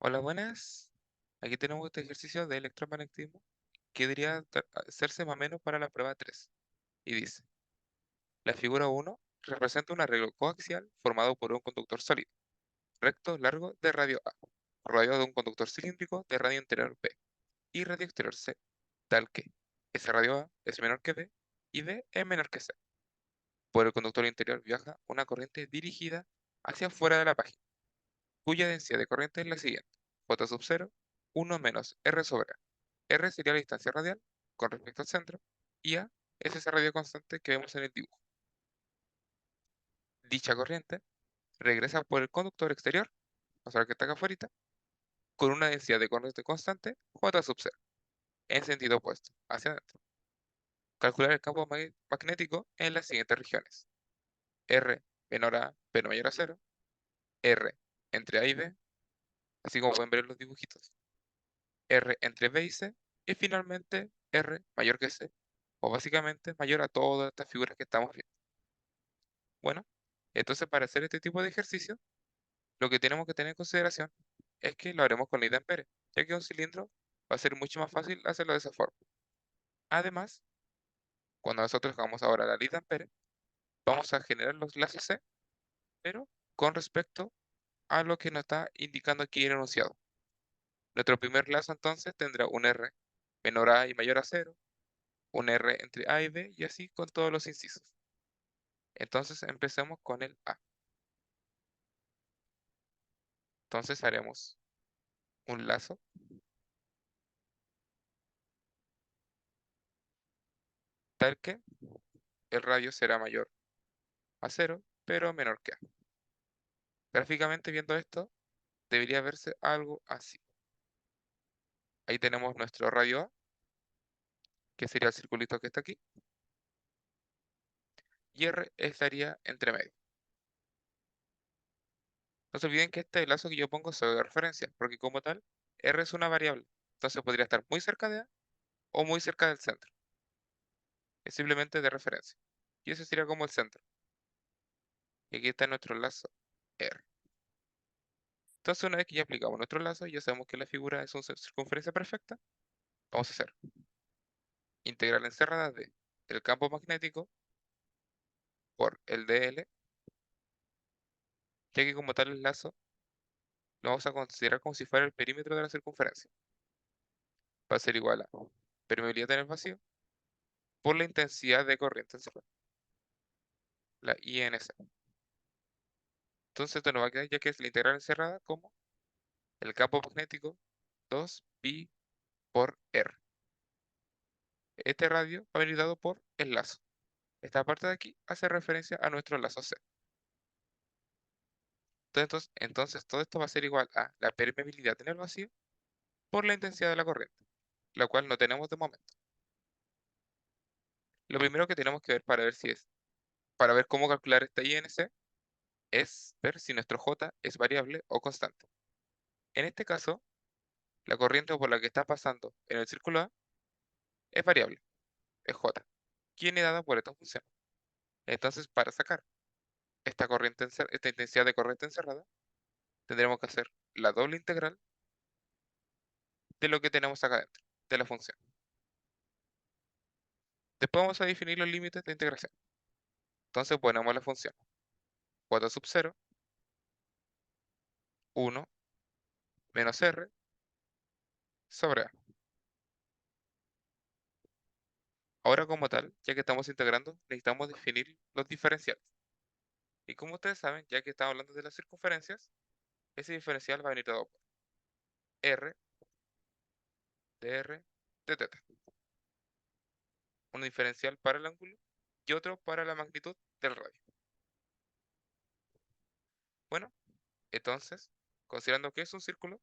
Hola, buenas. Aquí tenemos este ejercicio de electromagnetismo que debería hacerse más o menos para la prueba 3. Y dice, la figura 1 representa un arreglo coaxial formado por un conductor sólido, recto, largo, de radio A, rodeado de un conductor cilíndrico de radio interior B y radio exterior C, tal que ese radio A es menor que B y B es menor que C. Por el conductor interior viaja una corriente dirigida hacia afuera de la página, cuya densidad de corriente es la siguiente: J sub 0, 1 menos R sobre A. R sería la distancia radial con respecto al centro y A es ese radio constante que vemos en el dibujo. Dicha corriente regresa por el conductor exterior, o sea que está acá afuera, con una densidad de corriente constante J sub 0, en sentido opuesto, hacia adentro. Calcular el campo magnético en las siguientes regiones: R menor a P no mayor a 0, R entre A y B, así como pueden ver en los dibujitos, R entre B y C, y finalmente R mayor que C, o básicamente mayor a todas estas figuras que estamos viendo. Bueno, entonces para hacer este tipo de ejercicio, lo que tenemos que tener en consideración es que lo haremos con ley de Ampere, ya que un cilindro va a ser mucho más fácil hacerlo de esa forma. Además, cuando nosotros hagamos ahora la ley de Ampere, vamos a generar los lazos C, pero con respecto a lo que nos está indicando aquí el enunciado. Nuestro primer lazo entonces tendrá un R menor a y mayor a 0, un R entre A y B, y así con todos los incisos. Entonces empecemos con el A. Entonces haremos un lazo tal que el radio será mayor a 0, pero menor que A. Gráficamente viendo esto, debería verse algo así. Ahí tenemos nuestro radio A, que sería el circulito que está aquí, y R estaría entre medio. No se olviden que este lazo que yo pongo es de referencia, porque como tal, R es una variable. Entonces podría estar muy cerca de A o muy cerca del centro. Es simplemente de referencia. Y ese sería como el centro. Y aquí está nuestro lazo R. Entonces, una vez que ya aplicamos nuestro lazo y ya sabemos que la figura es una circunferencia perfecta, vamos a hacer integral encerrada de el campo magnético por el dl, ya que como tal el lazo lo vamos a considerar como si fuera el perímetro de la circunferencia. Va a ser igual a permeabilidad en el vacío por la intensidad de corriente encerrada, la INC. Entonces esto nos va a quedar, ya que es la integral encerrada, como el campo magnético 2pi por R. Este radio va a venir dado por el lazo. Esta parte de aquí hace referencia a nuestro lazo C. Entonces todo esto va a ser igual a la permeabilidad en el vacío por la intensidad de la corriente, la cual no tenemos de momento. Lo primero que tenemos que ver para ver cómo calcular esta INC, es ver si nuestro J es variable o constante. En este caso, la corriente por la que está pasando en el círculo A es variable, es J, que viene dada por esta función. Entonces, para sacar esta intensidad de corriente encerrada, tendremos que hacer la doble integral de lo que tenemos acá dentro, de la función. Después vamos a definir los límites de integración. Entonces ponemos la función J sub 0, 1 menos R sobre A. Ahora como tal, ya que estamos integrando, necesitamos definir los diferenciales. Y como ustedes saben, ya que estamos hablando de las circunferencias, ese diferencial va a venir dado por R de R de teta. Un diferencial para el ángulo y otro para la magnitud del radio. Bueno, entonces, considerando que es un círculo,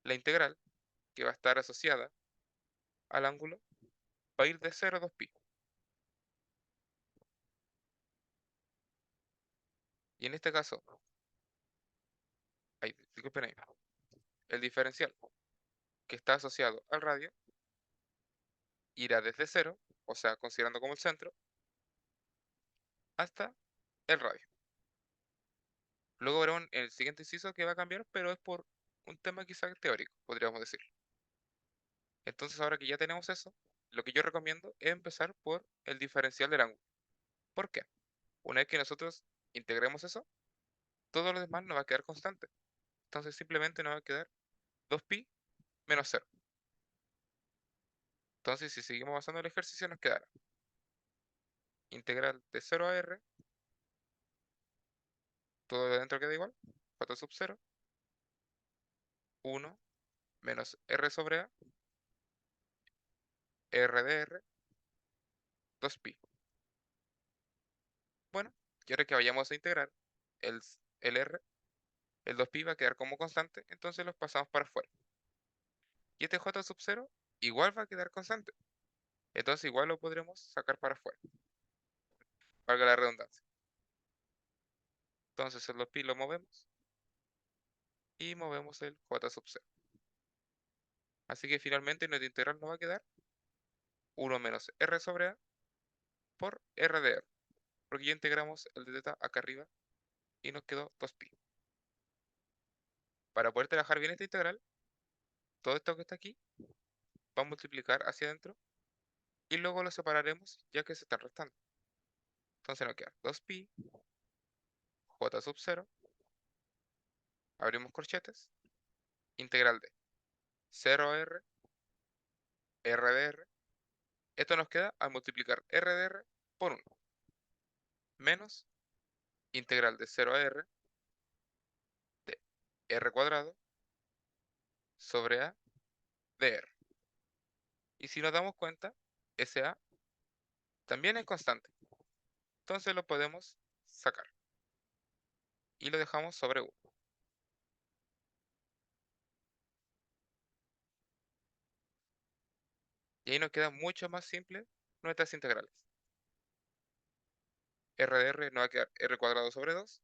la integral que va a estar asociada al ángulo va a ir de 0 a 2pi. Y en este caso, disculpen ahí, el diferencial que está asociado al radio irá desde 0, o sea, considerando como el centro, hasta el radio. Luego veremos en el siguiente inciso que va a cambiar, pero es por un tema quizá teórico, podríamos decir. Entonces ahora que ya tenemos eso, lo que yo recomiendo es empezar por el diferencial del ángulo. ¿Por qué? Una vez que nosotros integremos eso, todo lo demás nos va a quedar constante. Entonces simplemente nos va a quedar 2pi menos 0. Entonces si seguimos avanzando el ejercicio nos quedará integral de 0 a r, todo de adentro queda igual, j sub 0, 1 menos r sobre a, r de r, 2pi. Bueno, y ahora que vayamos a integrar el r, el 2pi va a quedar como constante, entonces los pasamos para afuera. Y este j sub 0 igual va a quedar constante. Entonces igual lo podremos sacar para afuera. Valga la redundancia. Entonces el 2pi lo movemos y movemos el j sub 0. Así que finalmente nuestra integral nos va a quedar 1 menos r sobre a por r de r. Porque ya integramos el de θ acá arriba y nos quedó 2pi. Para poder trabajar bien esta integral, todo esto que está aquí va a multiplicar hacia adentro y luego lo separaremos ya que se están restando. Entonces nos queda 2pi, j sub 0, abrimos corchetes, integral de 0 a r, r de r. Esto nos queda al multiplicar r de r por 1, menos integral de 0 a r de r cuadrado sobre a de r. Y si nos damos cuenta, ese a también es constante. Entonces lo podemos sacar y lo dejamos sobre 1. Y ahí nos queda mucho más simple nuestras integrales. R de r nos va a quedar r cuadrado sobre 2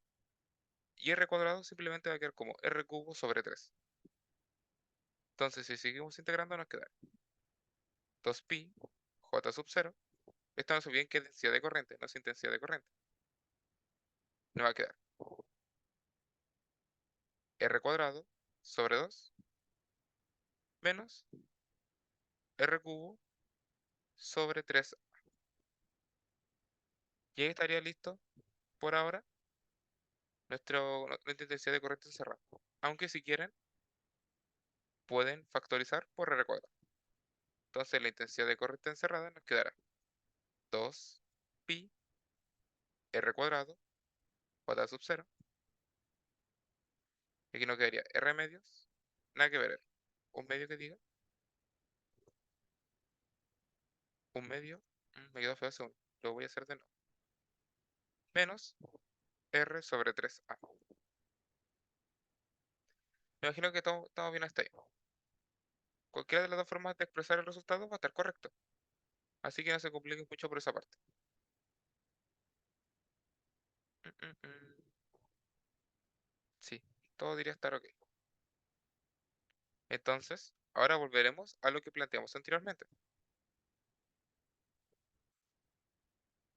y r cuadrado simplemente va a quedar como r cubo sobre 3. Entonces si seguimos integrando nos queda 2pi j sub 0. Esto no sé bien qué es densidad de corriente, no es intensidad de corriente. Nos va a quedar r cuadrado sobre 2 menos r cubo sobre 3. Y ahí estaría listo por ahora nuestra intensidad de corriente encerrada. Aunque si quieren, pueden factorizar por r cuadrado. Entonces la intensidad de corriente encerrada nos quedará 2pi r cuadrado j sub 0. Aquí nos quedaría r medios. Nada que ver. Un medio que diga. Un medio. Me quedó feo ese uno. Lo voy a hacer de nuevo. Menos r sobre 3a. Me imagino que estamos bien hasta ahí. Cualquiera de las dos formas de expresar el resultado va a estar correcto. Así que no se compliquen mucho por esa parte. Mm, mm, mm. Sí, todo diría estar ok. Entonces, ahora volveremos a lo que planteamos anteriormente.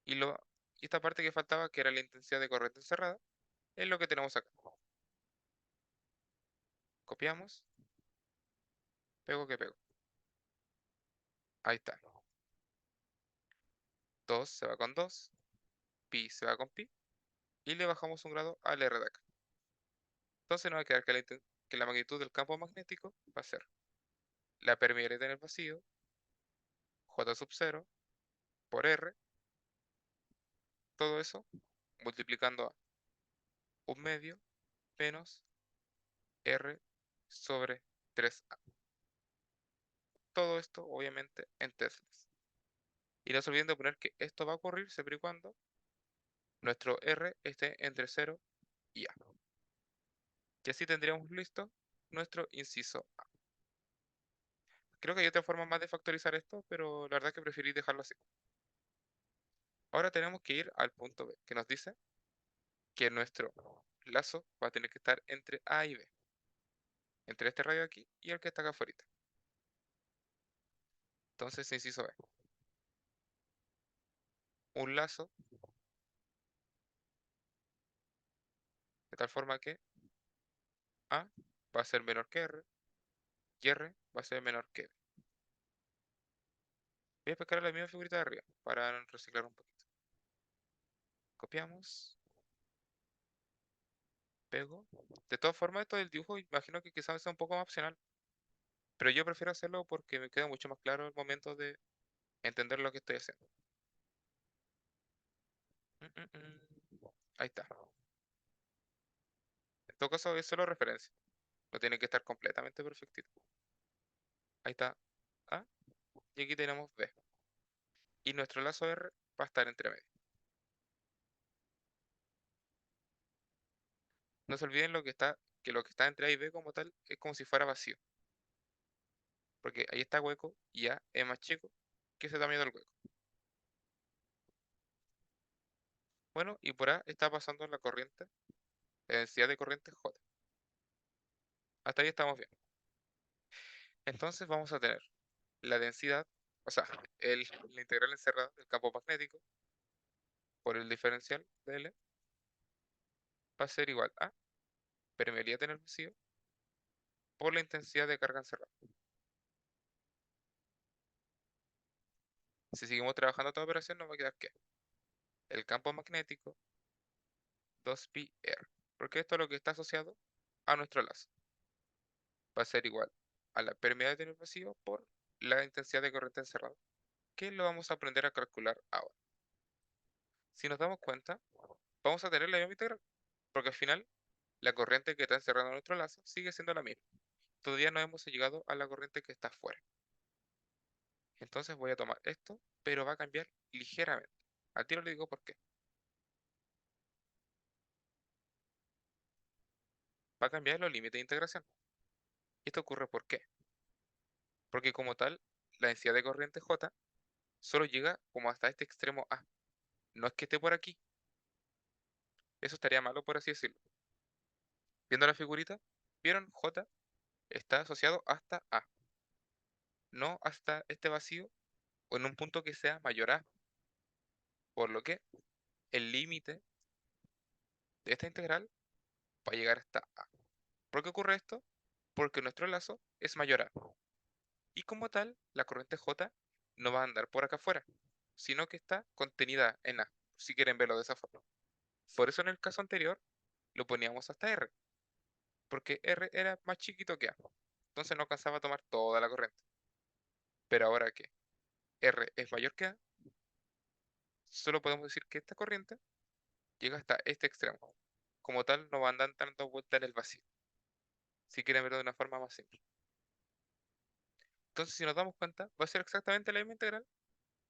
Y, lo, y esta parte que faltaba, que era la intensidad de corriente encerrada, es lo que tenemos acá. Copiamos, pego que pego. Ahí está. 2 se va con 2, pi se va con pi, y le bajamos un grado al r de acá. Entonces nos va a quedar que la magnitud del campo magnético va a ser la permeabilidad en el vacío, J sub 0, por R, todo eso multiplicando a un medio menos R sobre 3A. Todo esto obviamente en teslas. Y no se olviden de poner que esto va a ocurrir siempre y cuando nuestro R esté entre 0 y A. Y así tendríamos listo nuestro inciso A. Creo que hay otra forma más de factorizar esto, pero la verdad es que preferí dejarlo así. Ahora tenemos que ir al punto B, que nos dice que nuestro lazo va a tener que estar entre A y B. Entre este radio de aquí y el que está acá afuera. Entonces, inciso B. Un lazo de tal forma que A va a ser menor que R y R va a ser menor que B. Voy a pescar la misma figurita de arriba para reciclar un poquito. Copiamos, pego. De todas formas, esto del dibujo imagino que quizás sea un poco más opcional, pero yo prefiero hacerlo porque me queda mucho más claro el momento de entender lo que estoy haciendo. Ahí está. En todo caso, es solo referencia. No tiene que estar completamente perfectito. Ahí está A y aquí tenemos B. Y nuestro lazo R va a estar entre medio. No se olviden que lo que está entre A y B como tal es como si fuera vacío. Porque ahí está hueco y A es más chico que ese tamaño del hueco. Bueno, y por A está pasando la corriente, la densidad de corriente J. Hasta ahí estamos bien. Entonces vamos a tener la densidad, o sea, la integral encerrada del campo magnético por el diferencial de L va a ser igual a permeabilidad en el vacío por la intensidad de carga encerrada. Si seguimos trabajando esta operación nos va a quedar que el campo magnético 2pi r, porque esto es lo que está asociado a nuestro lazo. Va a ser igual a la permeabilidad en el vacío por la intensidad de corriente encerrada, que lo vamos a aprender a calcular ahora. Si nos damos cuenta, vamos a tener la misma integral, porque al final la corriente que está encerrando nuestro lazo sigue siendo la misma. Todavía no hemos llegado a la corriente que está afuera. Entonces voy a tomar esto, pero va a cambiar ligeramente. Al tiro le digo por qué. Va a cambiar los límites de integración. Y esto ocurre ¿por qué? Porque como tal, la densidad de corriente J solo llega como hasta este extremo A. No es que esté por aquí. Eso estaría malo por así decirlo. Viendo la figurita, ¿vieron? J está asociado hasta A, no hasta este vacío o en un punto que sea mayor a. Por lo que el límite de esta integral va a llegar hasta A. ¿Por qué ocurre esto? Porque nuestro lazo es mayor a. Y como tal, la corriente J no va a andar por acá afuera, sino que está contenida en A, si quieren verlo de esa forma. Por eso en el caso anterior lo poníamos hasta R, porque R era más chiquito que A. Entonces no alcanzaba a tomar toda la corriente. Pero ahora que R es mayor que A, solo podemos decir que esta corriente llega hasta este extremo. Como tal, no va a andar dando vuelta en el vacío, si quieren verlo de una forma más simple. Entonces, si nos damos cuenta, va a ser exactamente la misma integral,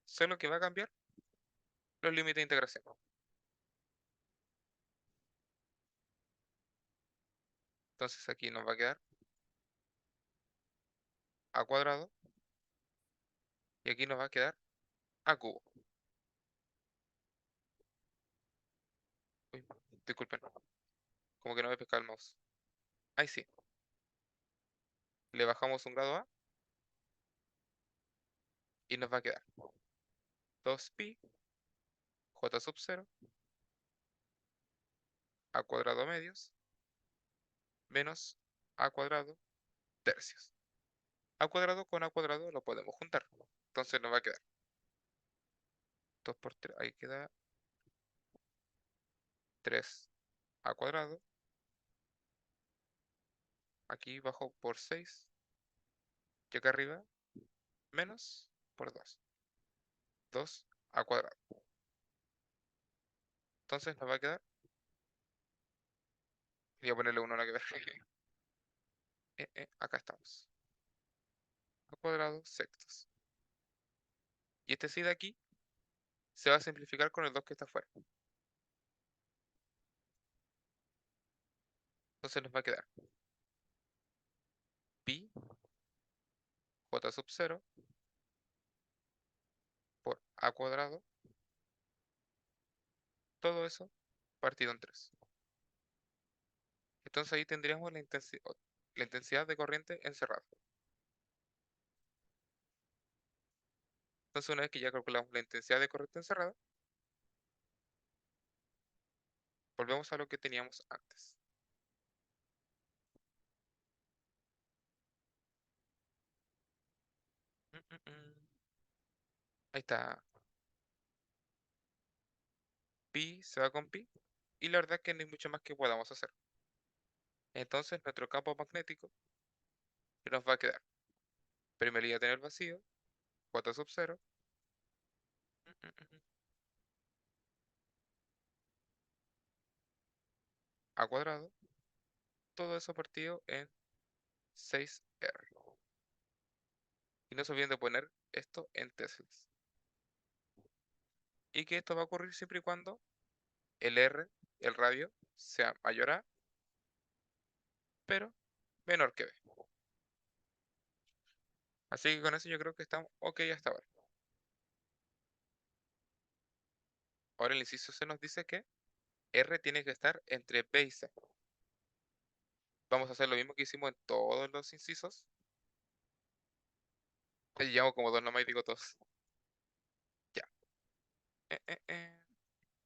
solo que va a cambiar los límites de integración. Entonces aquí nos va a quedar a cuadrado y aquí nos va a quedar a cubo. Uy, disculpen, como que no me pesca el mouse. Ahí sí, le bajamos un grado a y nos va a quedar 2pi j sub 0 a cuadrado medios menos a cuadrado tercios. A cuadrado con a cuadrado lo podemos juntar. Entonces nos va a quedar 2 por 3, ahí queda 3 a cuadrado. Aquí bajo por 6 y acá arriba menos por 2. 2 a cuadrado. Entonces nos va a quedar, voy a ponerle uno a la que ver. Acá estamos. A cuadrado sextos. Y este 6 de aquí se va a simplificar con el 2 que está afuera. Entonces nos va a quedar pi j sub 0 por a cuadrado. Todo eso partido en 3. Entonces ahí tendríamos la intensidad de corriente encerrada. Entonces una vez que ya calculamos la intensidad de corriente encerrada, volvemos a lo que teníamos antes. Ahí está. Pi se va con pi. Y la verdad es que no hay mucho más que podamos hacer. Entonces nuestro campo magnético nos va a quedar permeabilidad en el vacío, J sub 0, a cuadrado, todo eso partido en 6R. Y no se olviden de poner esto en teslas. Y que esto va a ocurrir siempre y cuando el R, el radio, sea mayor a, pero menor que B. Así que con eso yo creo que estamos ok hasta ahora. Ahora el inciso C nos dice que R tiene que estar entre B y C. Vamos a hacer lo mismo que hicimos en todos los incisos. Llevamos como dos nomás y digo todos. Ya.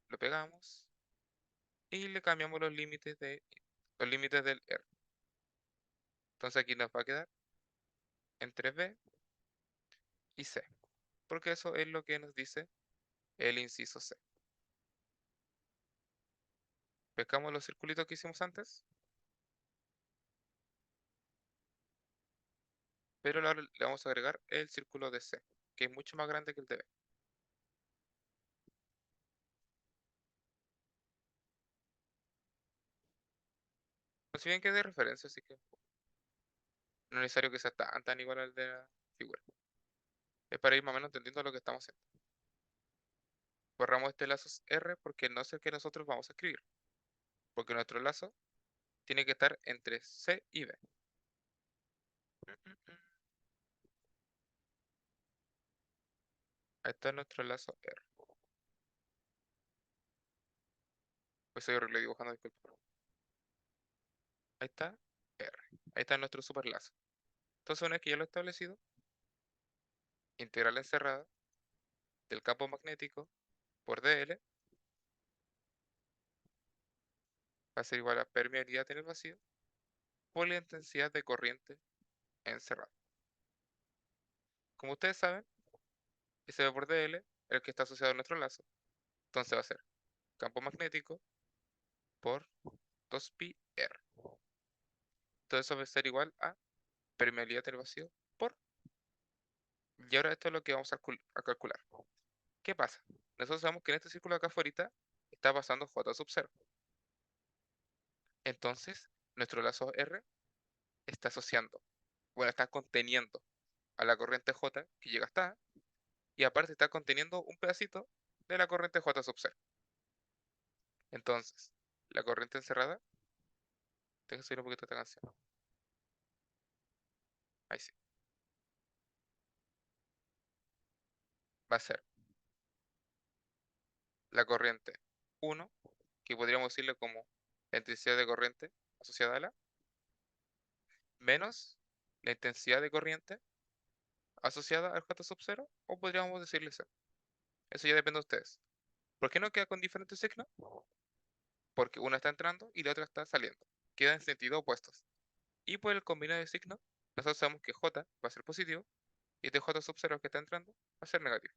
Lo pegamos y le cambiamos los límites del R. Entonces aquí nos va a quedar entre B y C, porque eso es lo que nos dice el inciso C. Pescamos los circulitos que hicimos antes, pero ahora le vamos a agregar el círculo de C, que es mucho más grande que el de B. No si bien que es de referencia, así que no es necesario que sea tan igual al de la figura. Es para ir más o menos entendiendo lo que estamos haciendo. Borramos este lazo R porque no es el que nosotros vamos a escribir, porque nuestro lazo tiene que estar entre C y B. Ahí está nuestro lazo R. Pues soy horrible dibujando, disculpa. Ahí está R. Ahí está nuestro superlazo. Entonces, una vez que ya lo he establecido, integral encerrada del campo magnético por dl va a ser igual a permeabilidad en el vacío por la intensidad de corriente encerrada. Como ustedes saben, ese V por dl es el que está asociado a nuestro lazo. Entonces va a ser campo magnético por 2pi r. Todo eso va a ser igual a permeabilidad del vacío por. Y ahora esto es lo que vamos a calcular. ¿Qué pasa? Nosotros sabemos que en este círculo de acá afuera está pasando J sub 0. Entonces, nuestro lazo R está asociando, bueno, está conteniendo a la corriente J que llega hasta A, y aparte está conteniendo un pedacito de la corriente J sub 0. Entonces, la corriente encerrada, tengo que subir un poquito esta canción. Ahí sí. Va a ser la corriente 1, que podríamos decirle como la intensidad de corriente asociada a la, menos la intensidad de corriente asociada al J sub 0, o podríamos decirle 0. Eso ya depende de ustedes. ¿Por qué no queda con diferentes signos? Porque una está entrando y la otra está saliendo. Quedan en sentido opuestos. Y por el combinado de signos, nosotros sabemos que J va a ser positivo y este J sub 0 que está entrando va a ser negativo.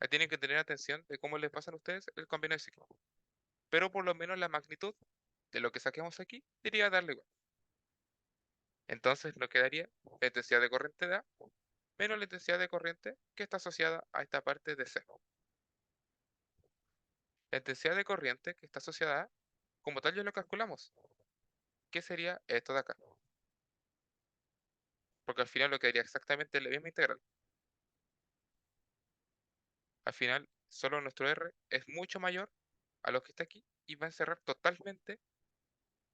Ahí tienen que tener atención de cómo les pasan a ustedes el combinado de signos. Pero por lo menos la magnitud de lo que saquemos aquí debería darle igual. Entonces nos quedaría la intensidad de corriente de A menos la intensidad de corriente que está asociada a esta parte de C. La intensidad de corriente que está asociada a, como tal ya lo calculamos. ¿Qué sería esto de acá? Porque al final lo quedaría exactamente la misma integral. Al final, solo nuestro R es mucho mayor a lo que está aquí y va a encerrar totalmente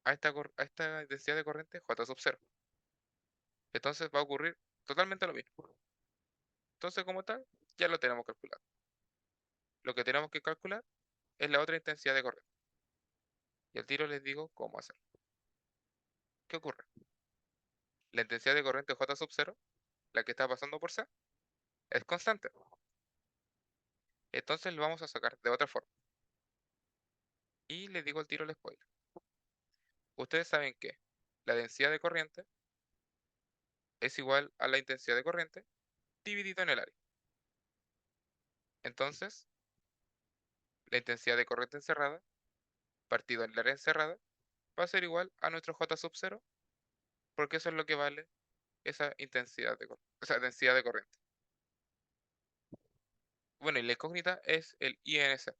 a esta densidad de corriente J sub 0. Entonces va a ocurrir totalmente lo mismo. Entonces, como tal, ya lo tenemos calculado. Lo que tenemos que calcular es la otra intensidad de corriente. Y al tiro les digo cómo hacerlo. ¿Qué ocurre? La intensidad de corriente J sub 0, la que está pasando por C, es constante. Entonces lo vamos a sacar de otra forma. Y les digo al tiro el spoiler. Ustedes saben que la densidad de corriente es igual a la intensidad de corriente dividido en el área. Entonces, la intensidad de corriente encerrada partido en el área encerrada va a ser igual a nuestro J sub 0, porque eso es lo que vale esa esa densidad de corriente. Bueno, y la incógnita es el INC.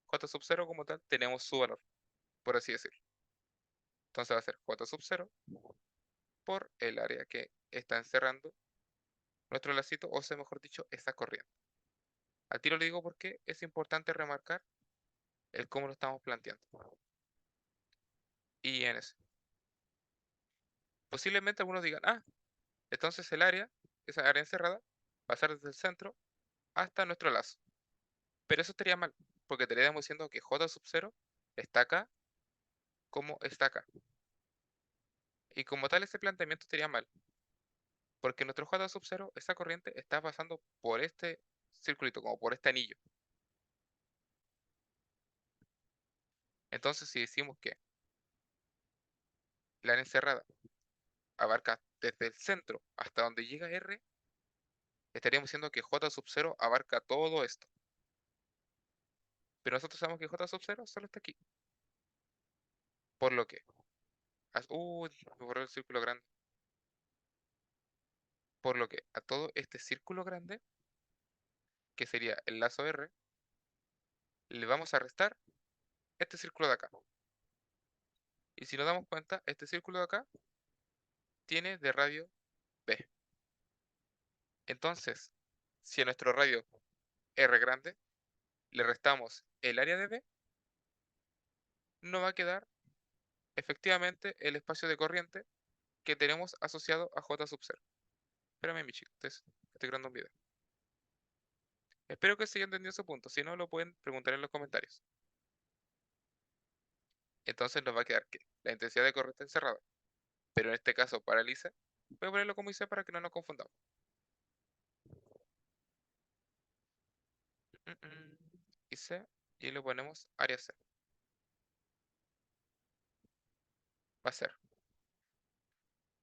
J sub 0 como tal tenemos su valor, por así decirlo. Entonces va a ser J sub 0 por el área que está encerrando nuestro lacito, o sea, mejor dicho, esa corriente. Al tiro le digo porque es importante remarcar el cómo lo estamos planteando. INC. Posiblemente algunos digan, entonces el área, esa área encerrada, va a ser desde el centro hasta nuestro lazo. Pero eso estaría mal, porque estaríamos diciendo que J sub 0 está acá como está acá. Y como tal ese planteamiento estaría mal, porque nuestro J sub 0, esa corriente está pasando por este circulito, como por este anillo. Entonces si decimos que la área encerrada abarca desde el centro hasta donde llega R, estaríamos diciendo que J sub 0 abarca todo esto. Pero nosotros sabemos que J sub 0 solo está aquí. Por lo que, me borró el círculo grande. Por lo que a todo este círculo grande, que sería el lazo R, le vamos a restar este círculo de acá. Y si nos damos cuenta, este círculo de acá tiene de radio B. Entonces, si a nuestro radio R grande le restamos el área de B, nos va a quedar efectivamente el espacio de corriente que tenemos asociado a J sub 0. Espérame, mi chico, estoy creando un video. Espero que se haya entendido ese punto. Si no, lo pueden preguntar en los comentarios. Entonces nos va a quedar que la intensidad de corriente encerrada, pero en este caso paraliza. Voy a ponerlo como dice para que no nos confundamos. Y C, y le ponemos área C. Va a ser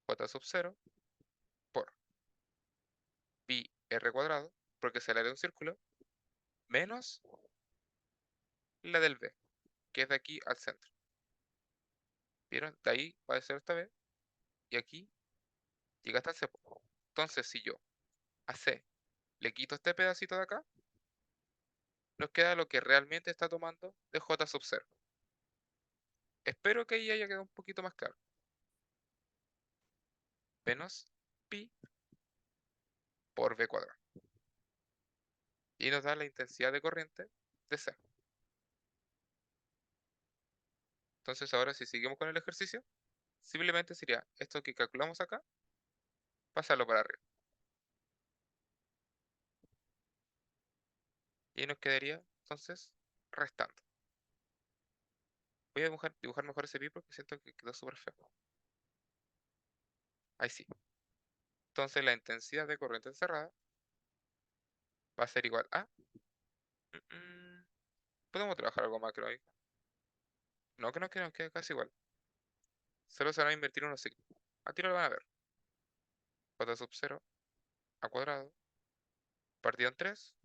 J sub 0 por pi r cuadrado, porque es el área de un círculo, menos la del B, que es de aquí al centro. ¿Vieron? De ahí va a ser esta B, y aquí llega hasta el C. Entonces, si yo a C le quito este pedacito de acá, nos queda lo que realmente está tomando de J sub 0. Espero que ahí haya quedado un poquito más claro. Menos pi por B cuadrado. Y nos da la intensidad de corriente de C. Entonces ahora si seguimos con el ejercicio, simplemente sería esto que calculamos acá, pasarlo para arriba. Y nos quedaría entonces restando. Voy a dibujar mejor ese pi porque siento que quedó súper feo. Ahí sí. Entonces la intensidad de corriente encerrada va a ser igual a... Podemos trabajar algo macro ahí. No, que nos quede casi igual. Solo se van a invertir unos signos. A tiro lo van a ver. J sub 0 a cuadrado partido en 3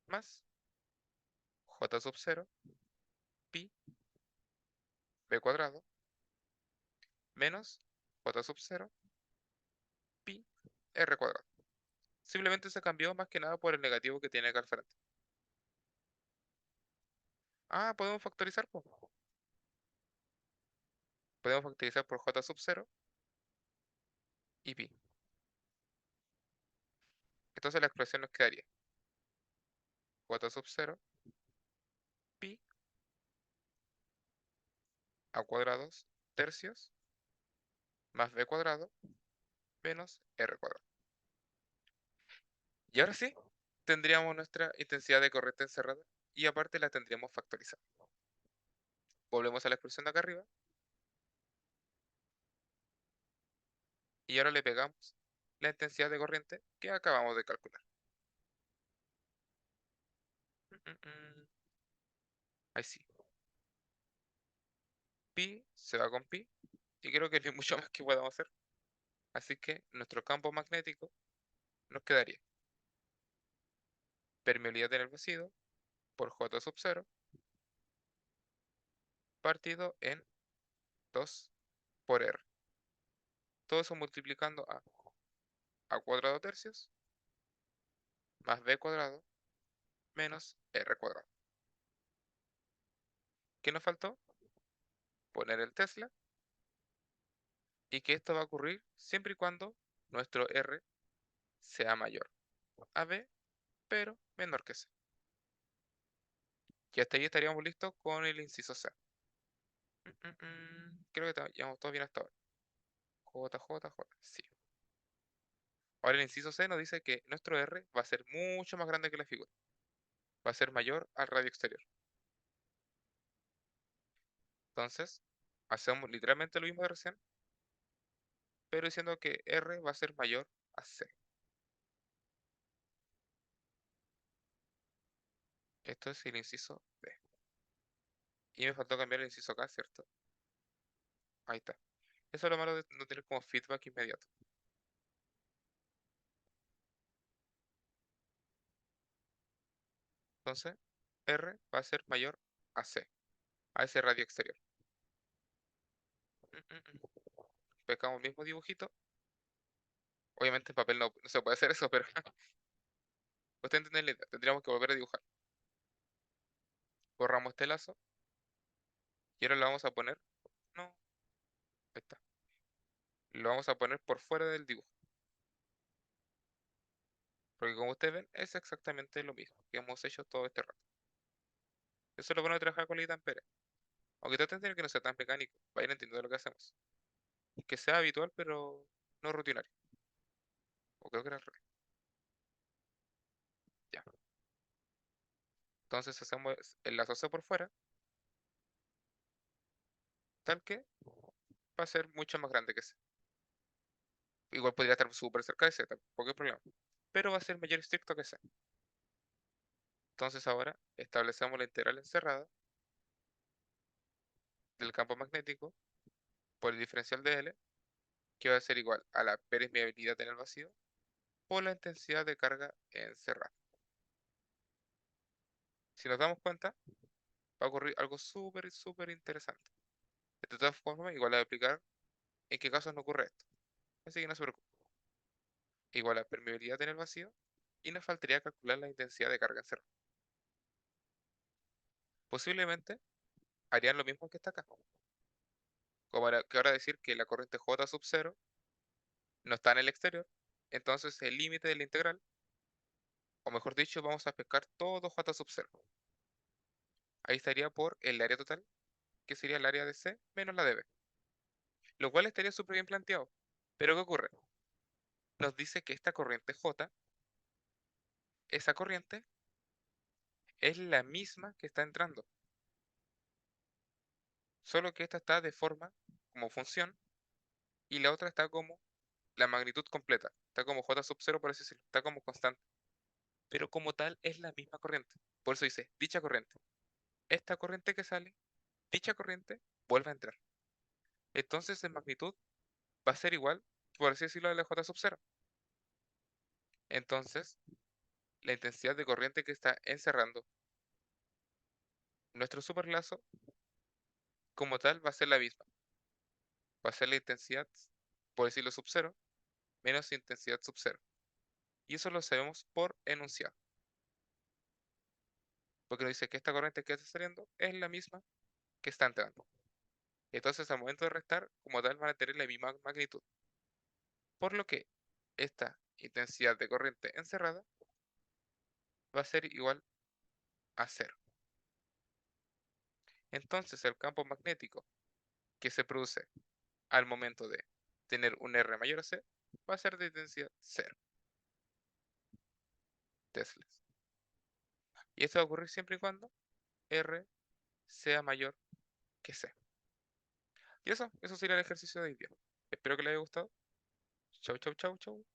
más J sub 0 pi b cuadrado menos J sub 0 pi r cuadrado. Simplemente se cambió más que nada por el negativo que tiene acá al frente. Podemos factorizar, po. Podemos factorizar por J sub 0 y pi. Entonces la expresión nos quedaría J sub 0 pi a cuadrados tercios más b cuadrado menos r cuadrado. Y ahora sí, tendríamos nuestra intensidad de corriente encerrada y aparte la tendríamos factorizada. Volvemos a la expresión de acá arriba y ahora le pegamos la intensidad de corriente que acabamos de calcular. Ahí sí. Pi se va con pi y creo que no hay mucho más que podamos hacer. Así que nuestro campo magnético nos quedaría permeabilidad en el vacío por J sub 0 partido en 2 por R. Todo eso multiplicando a cuadrado tercios más b cuadrado menos r cuadrado. ¿Qué nos faltó? Poner el Tesla y que esto va a ocurrir siempre y cuando nuestro R sea mayor a B, pero menor que C. Y hasta ahí estaríamos listos con el inciso C. Creo que llevamos todo bien hasta ahora. J, J, J, sí. Ahora el inciso C nos dice que nuestro R va a ser mucho más grande que la figura. Va a ser mayor al radio exterior. Entonces, hacemos literalmente lo mismo de recién, pero diciendo que R va a ser mayor a C. Esto es el inciso B. Y me faltó cambiar el inciso K, ¿cierto? Ahí está. Eso es lo malo de no tener como feedback inmediato. Entonces, R va a ser mayor a C, a ese radio exterior. Pescamos el mismo dibujito. Obviamente en papel no se puede hacer eso, pero usted entiende la idea. Tendríamos que volver a dibujar. Borramos este lazo y ahora lo vamos a poner. No, ahí está. Lo vamos a poner por fuera del dibujo. Porque como ustedes ven, es exactamente lo mismo que hemos hecho todo este rato. Eso es lo bueno de trabajar con Lidan Pérez. Aunque traten de que no sea tan mecánico, vayan entendiendo lo que hacemos. Que sea habitual, pero no rutinario. O creo que era al revés. Ya. Entonces hacemos el lazo C por fuera, tal que va a ser mucho más grande que C. Igual podría estar súper cerca de C, tampoco hay problema. Pero va a ser mayor estricto que C. Entonces ahora establecemos la integral encerrada del campo magnético por el diferencial de L, que va a ser igual a la permeabilidad en el vacío por la intensidad de carga encerrada. Si nos damos cuenta, va a ocurrir algo súper interesante. De todas formas, igual a explicar en qué casos no ocurre esto. Así que no se preocupe. Igual a permeabilidad en el vacío y nos faltaría calcular la intensidad de carga encerrada. Posiblemente harían lo mismo que está acá. Como que ahora decir que la corriente J sub 0 no está en el exterior, entonces el límite de la integral, o mejor dicho, vamos a pescar todo J sub 0. Ahí estaría por el área total, que sería el área de C menos la de B. Lo cual estaría súper bien planteado. Pero ¿qué ocurre? Nos dice que esta corriente J, esa corriente, es la misma que está entrando. Solo que esta está de forma como función y la otra está como la magnitud completa. Está como J sub 0, por así decirlo. Está como constante. Pero como tal es la misma corriente. Por eso dice, dicha corriente. Esta corriente que sale, dicha corriente vuelve a entrar. Entonces en magnitud va a ser igual, por así decirlo, a la J sub 0. Entonces, la intensidad de corriente que está encerrando nuestro superlazo, como tal, va a ser la misma. Va a ser la intensidad, por decirlo, sub 0, menos intensidad sub 0. Y eso lo sabemos por enunciado. Porque nos dice que esta corriente que está saliendo es la misma que está entrando. Entonces, al momento de restar, como tal, van a tener la misma magnitud. Por lo que esta intensidad de corriente encerrada va a ser igual a cero. Entonces, el campo magnético que se produce al momento de tener un R mayor a C va a ser de intensidad cero teslas. Y esto va a ocurrir siempre y cuando R sea mayor que C. Y eso sería el ejercicio de hoy día. Espero que les haya gustado. Chau, chau, chau, chau.